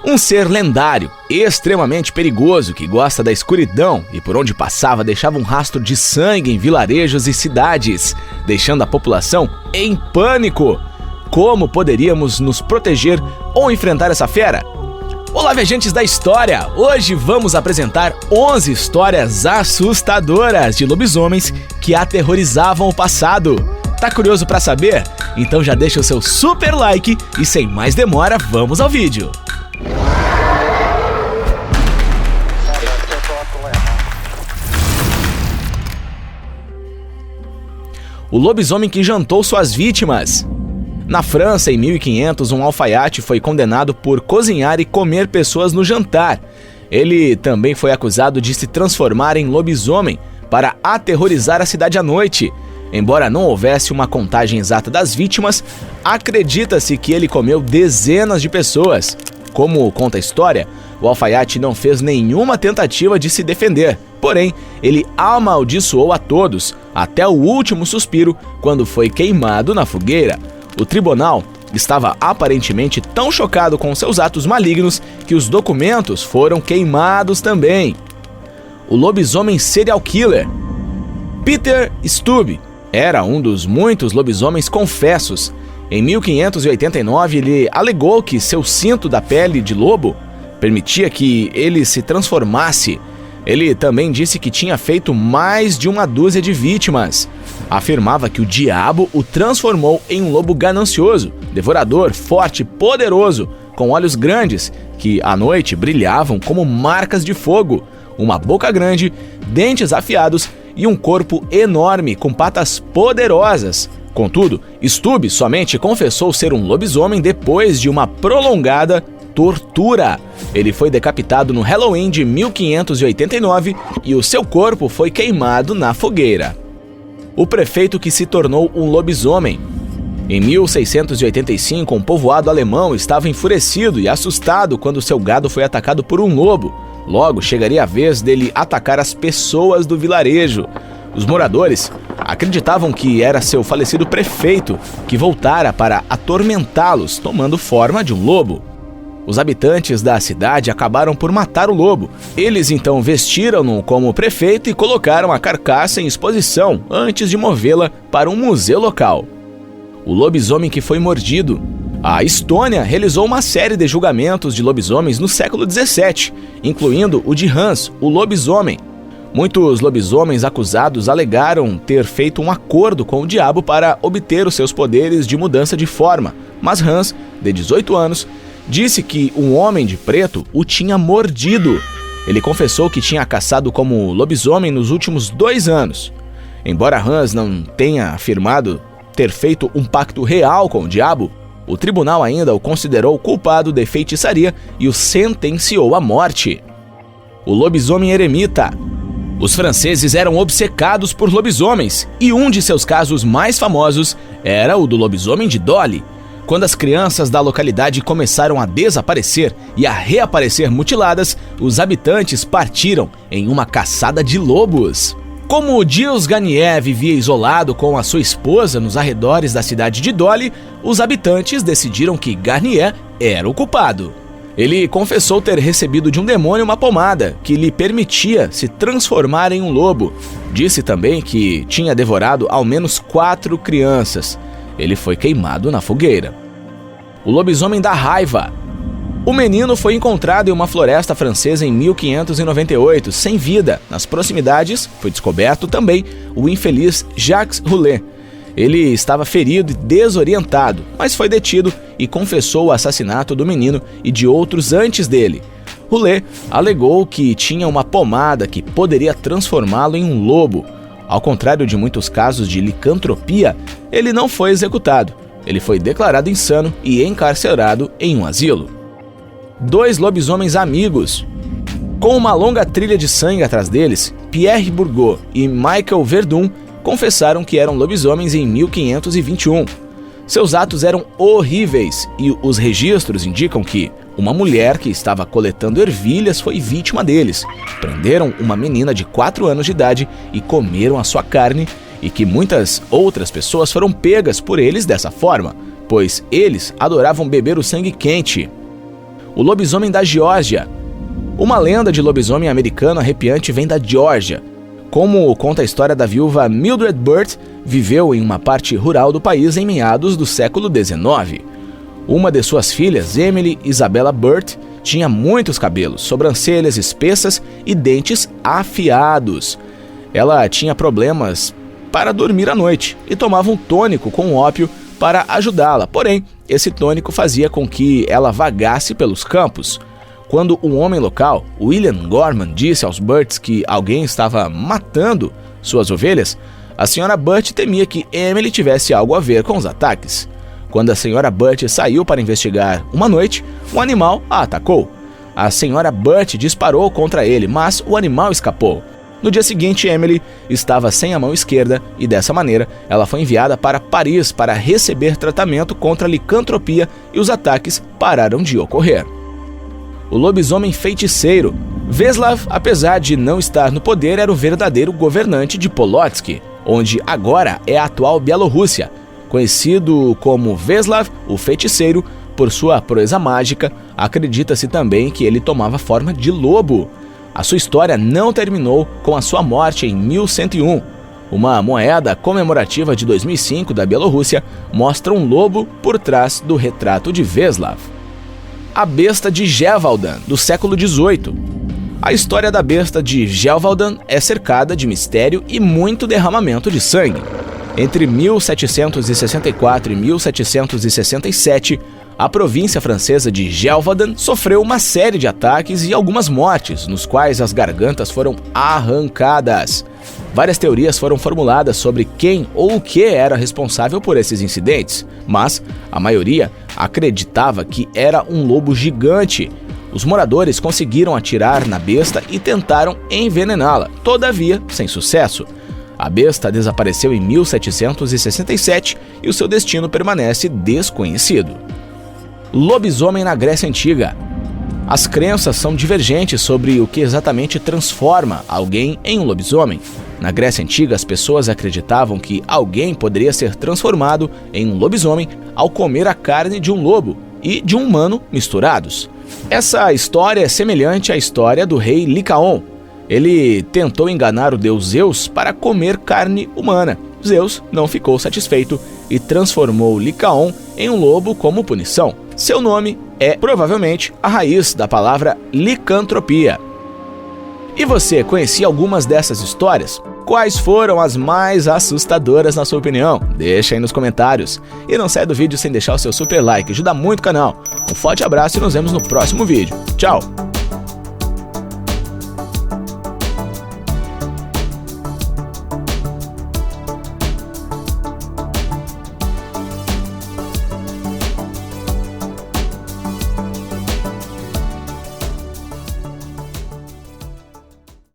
Um ser lendário, extremamente perigoso, que gosta da escuridão e por onde passava deixava um rastro de sangue em vilarejos e cidades, deixando a população em pânico. Como poderíamos nos proteger ou enfrentar essa fera? Olá, viajantes da história! Hoje vamos apresentar 11 histórias assustadoras de lobisomens que aterrorizavam o passado. Tá curioso para saber? Então já deixa o seu super like e sem mais demora, vamos ao vídeo! O lobisomem que jantou suas vítimas. Na França, em 1500, um alfaiate foi condenado por cozinhar e comer pessoas no jantar. Ele também foi acusado de se transformar em lobisomem para aterrorizar a cidade à noite. Embora não houvesse uma contagem exata das vítimas, acredita-se que ele comeu dezenas de pessoas. Como conta a história, o alfaiate não fez nenhuma tentativa de se defender. Porém, ele amaldiçoou a todos, até o último suspiro, quando foi queimado na fogueira. O tribunal estava aparentemente tão chocado com seus atos malignos que os documentos foram queimados também. O lobisomem serial killer. Peter Stubb era um dos muitos lobisomens confessos. Em 1589, ele alegou que seu cinto da pele de lobo permitia que ele se transformasse. Ele também disse que tinha feito mais de uma dúzia de vítimas. Afirmava que o diabo o transformou em um lobo ganancioso, devorador, forte, poderoso, com olhos grandes, que à noite brilhavam como marcas de fogo, uma boca grande, dentes afiados e um corpo enorme com patas poderosas. Contudo, Stubb somente confessou ser um lobisomem depois de uma prolongada tortura. Ele foi decapitado no Halloween de 1589 e o seu corpo foi queimado na fogueira. O prefeito que se tornou um lobisomem. Em 1685, um povoado alemão estava enfurecido e assustado quando seu gado foi atacado por um lobo. Logo chegaria a vez dele atacar as pessoas do vilarejo. Os moradores acreditavam que era seu falecido prefeito que voltara para atormentá-los, tomando forma de um lobo. Os habitantes da cidade acabaram por matar o lobo. Eles então vestiram-no como prefeito e colocaram a carcaça em exposição antes de movê-la para um museu local. O lobisomem que foi mordido. A Estônia realizou uma série de julgamentos de lobisomens no século XVII, incluindo o de Hans, o lobisomem. Muitos lobisomens acusados alegaram ter feito um acordo com o diabo para obter os seus poderes de mudança de forma, mas Hans, de 18 anos, disse que um homem de preto o tinha mordido. Ele confessou que tinha caçado como lobisomem nos últimos 2 anos. Embora Hans não tenha afirmado ter feito um pacto real com o diabo, o tribunal ainda o considerou culpado de feitiçaria e o sentenciou à morte. O lobisomem eremita. Os franceses eram obcecados por lobisomens e um de seus casos mais famosos era o do lobisomem de Dole. Quando as crianças da localidade começaram a desaparecer e a reaparecer mutiladas, os habitantes partiram em uma caçada de lobos. Como Gilles Garnier vivia isolado com a sua esposa nos arredores da cidade de Dole, os habitantes decidiram que Garnier era o culpado. Ele confessou ter recebido de um demônio uma pomada que lhe permitia se transformar em um lobo. Disse também que tinha devorado ao menos 4 crianças. Ele foi queimado na fogueira. O lobisomem da raiva. O menino foi encontrado em uma floresta francesa em 1598, sem vida. Nas proximidades, foi descoberto também o infeliz Jacques Roulet. Ele estava ferido e desorientado, mas foi detido e confessou o assassinato do menino e de outros antes dele. Roulet alegou que tinha uma pomada que poderia transformá-lo em um lobo. Ao contrário de muitos casos de licantropia, ele não foi executado. Ele foi declarado insano e encarcerado em um asilo. 2 lobisomens amigos. Com uma longa trilha de sangue atrás deles, Pierre Bourgault e Michael Verdun confessaram que eram lobisomens em 1521. Seus atos eram horríveis e os registros indicam que uma mulher que estava coletando ervilhas foi vítima deles. Prenderam uma menina de 4 anos de idade e comeram a sua carne, e que muitas outras pessoas foram pegas por eles dessa forma, pois eles adoravam beber o sangue quente. O lobisomem da Geórgia. Uma lenda de lobisomem americano arrepiante vem da Geórgia. Como conta a história da viúva Mildred Burt, viveu em uma parte rural do país em meados do século XIX. Uma de suas filhas, Emily Isabella Burt, tinha muitos cabelos, sobrancelhas espessas e dentes afiados. Ela tinha problemas para dormir à noite e tomava um tônico com ópio para ajudá-la, porém, esse tônico fazia com que ela vagasse pelos campos. Quando um homem local, William Gorman, disse aos Burts que alguém estava matando suas ovelhas, a senhora Burt temia que Emily tivesse algo a ver com os ataques. Quando a senhora Burt saiu para investigar uma noite, um animal a atacou. A senhora Burt disparou contra ele, mas o animal escapou. No dia seguinte, Emily estava sem a mão esquerda e, dessa maneira, ela foi enviada para Paris para receber tratamento contra a licantropia e os ataques pararam de ocorrer. O lobisomem feiticeiro. Veslav, apesar de não estar no poder, era o verdadeiro governante de Polotsk, onde agora é a atual Bielorrússia. Conhecido como Veslav, o feiticeiro, por sua proeza mágica, acredita-se também que ele tomava forma de lobo. A sua história não terminou com a sua morte em 1101. Uma moeda comemorativa de 2005 da Bielorrússia mostra um lobo por trás do retrato de Veslav. A besta de Gévaudan, do século XVIII. A história da besta de Gévaudan é cercada de mistério e muito derramamento de sangue. Entre 1764 e 1767, a província francesa de Gévaudan sofreu uma série de ataques e algumas mortes, nos quais as gargantas foram arrancadas. Várias teorias foram formuladas sobre quem ou o que era responsável por esses incidentes, mas a maioria acreditava que era um lobo gigante. Os moradores conseguiram atirar na besta e tentaram envenená-la, todavia sem sucesso. A besta desapareceu em 1767 e o seu destino permanece desconhecido. Lobisomem na Grécia Antiga. As crenças são divergentes sobre o que exatamente transforma alguém em um lobisomem. Na Grécia Antiga, as pessoas acreditavam que alguém poderia ser transformado em um lobisomem ao comer a carne de um lobo e de um humano misturados. Essa história é semelhante à história do rei Licaon. Ele tentou enganar o deus Zeus para comer carne humana. Zeus não ficou satisfeito e transformou Licaon em um lobo como punição. Seu nome é provavelmente a raiz da palavra licantropia. E você conhecia algumas dessas histórias? Quais foram as mais assustadoras na sua opinião? Deixa aí nos comentários. E não sai do vídeo sem deixar o seu super like, ajuda muito o canal. Um forte abraço e nos vemos no próximo vídeo. Tchau!